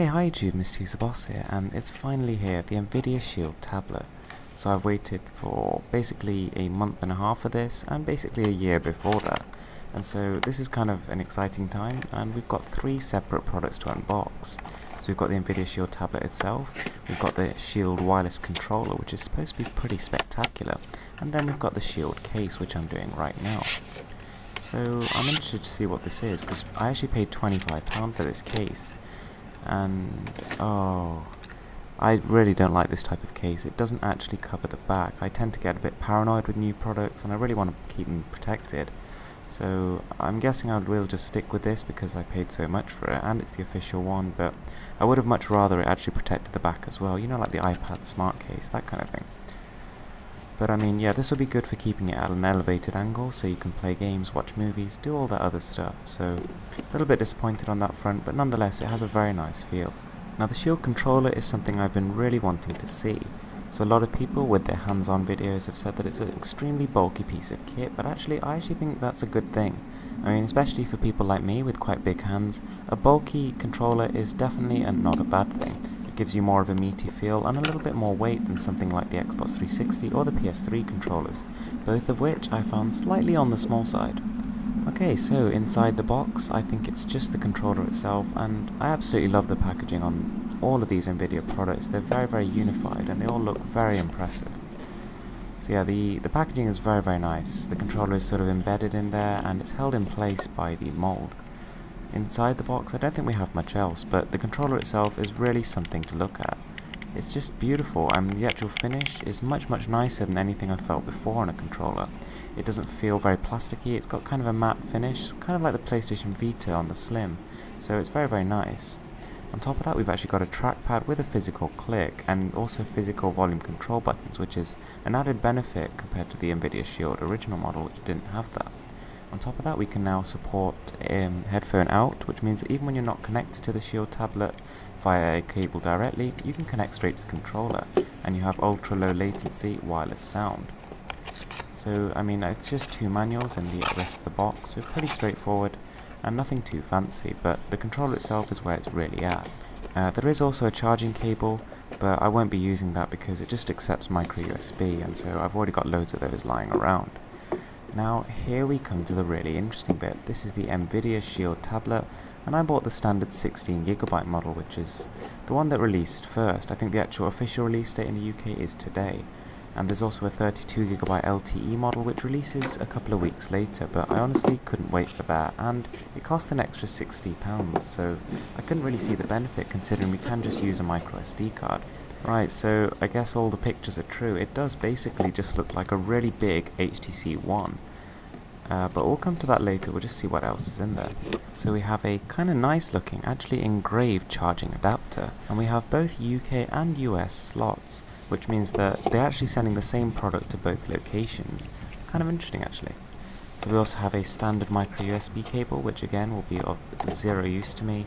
Okay, hi YouTube, Mr. User Boss here, and it's finally here, the Nvidia Shield tablet. So I've waited for basically a month and a half for this, and basically a year before that. And so this is kind of an exciting time, and we've got three separate products to unbox. So we've got the Nvidia Shield tablet itself, we've got the Shield wireless controller, which is supposed to be pretty spectacular, and then we've got the Shield case, which I'm doing right now. So I'm interested to see what this is, because I actually paid £25 for this case. And I really don't like this type of case. It doesn't actually cover the back. I tend to get a bit paranoid with new products, and I really want to keep them protected. So I'm guessing I will just stick with this because I paid so much for it, and it's the official one, but I would have much rather it actually protected the back as well, you know, like the iPad smart case, that kind of thing. But I mean, yeah, this will be good for keeping it at an elevated angle, so you can play games, watch movies, do all that other stuff. So, a little bit disappointed on that front, but nonetheless, it has a very nice feel. Now, the Shield controller is something I've been really wanting to see. So a lot of people with their hands-on videos have said that it's an extremely bulky piece of kit, but I actually think that's a good thing. I mean, especially for people like me with quite big hands, a bulky controller is definitely not a bad thing. It gives you more of a meaty feel and a little bit more weight than something like the Xbox 360 or the PS3 controllers, both of which I found slightly on the small side. Okay, so inside the box, I think it's just the controller itself, and I absolutely love the packaging on all of these Nvidia products. They're very, very unified, and they all look very impressive. So yeah, the packaging is very, very nice. The controller is sort of embedded in there, and it's held in place by the mold. Inside the box, I don't think we have much else, but the controller itself is really something to look at. It's just beautiful, and the actual finish is much, much nicer than anything I've felt before on a controller. It doesn't feel very plasticky. It's got kind of a matte finish, kind of like the PlayStation Vita on the Slim, so it's very, very nice. On top of that, we've actually got a trackpad with a physical click and also physical volume control buttons, which is an added benefit compared to the Nvidia Shield original model, which didn't have that. On top of that, we can now support headphone out, which means that even when you're not connected to the Shield tablet via a cable directly, you can connect straight to the controller, and you have ultra low latency wireless sound. So, I mean, it's just two manuals and the rest of the box, so pretty straightforward and nothing too fancy, but the controller itself is where it's really at. There is also a charging cable, but I won't be using that because it just accepts micro USB, and so I've already got loads of those lying around. Now, here we come to the really interesting bit. This is the Nvidia Shield tablet, and I bought the standard 16GB model, which is the one that released first. I think the actual official release date in the UK is today. And there's also a 32GB LTE model which releases a couple of weeks later, but I honestly couldn't wait for that, and it cost an extra £60, so I couldn't really see the benefit considering we can just use a micro SD card. Right, so I guess all the pictures are true. It does basically just look like a really big HTC One. But we'll come to that later, we'll just see what else is in there. So we have a kind of nice looking, actually engraved charging adapter, and we have both UK and US slots, which means that they're actually sending the same product to both locations. Kind of interesting actually. So we also have a standard micro USB cable, which again will be of zero use to me,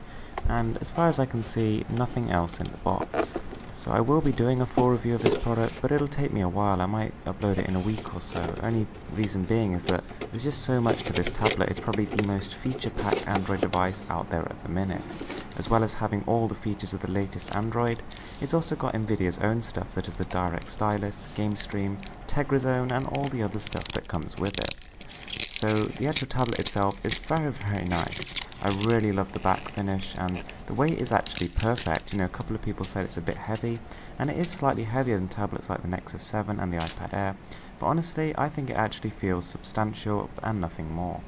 and as far as I can see, nothing else in the box. So I will be doing a full review of this product, but it'll take me a while. I might upload it in a week or so. Only reason being is that there's just so much to this tablet. It's probably the most feature-packed Android device out there at the minute. As well as having all the features of the latest Android, it's also got Nvidia's own stuff such as the Direct Stylus, Game Stream, Tegra Zone, and all the other stuff that comes with it. So the actual tablet itself is very, very nice. I really love the back finish, and the weight is actually perfect. You know, a couple of people said it's a bit heavy, and it is slightly heavier than tablets like the Nexus 7 and the iPad Air, but honestly I think it actually feels substantial and nothing more.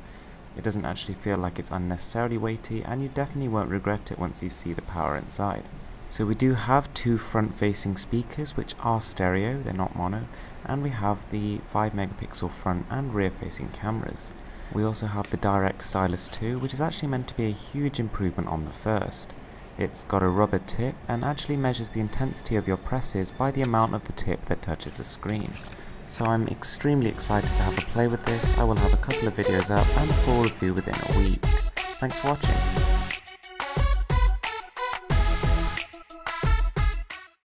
It doesn't actually feel like it's unnecessarily weighty, and you definitely won't regret it once you see the power inside. So we do have two front-facing speakers which are stereo, they're not mono, and we have the 5-megapixel front and rear-facing cameras. We also have the Direct Stylus 2, which is actually meant to be a huge improvement on the first. It's got a rubber tip and actually measures the intensity of your presses by the amount of the tip that touches the screen. So I'm extremely excited to have a play with this. I will have a couple of videos up and a full review within a week. Thanks for watching.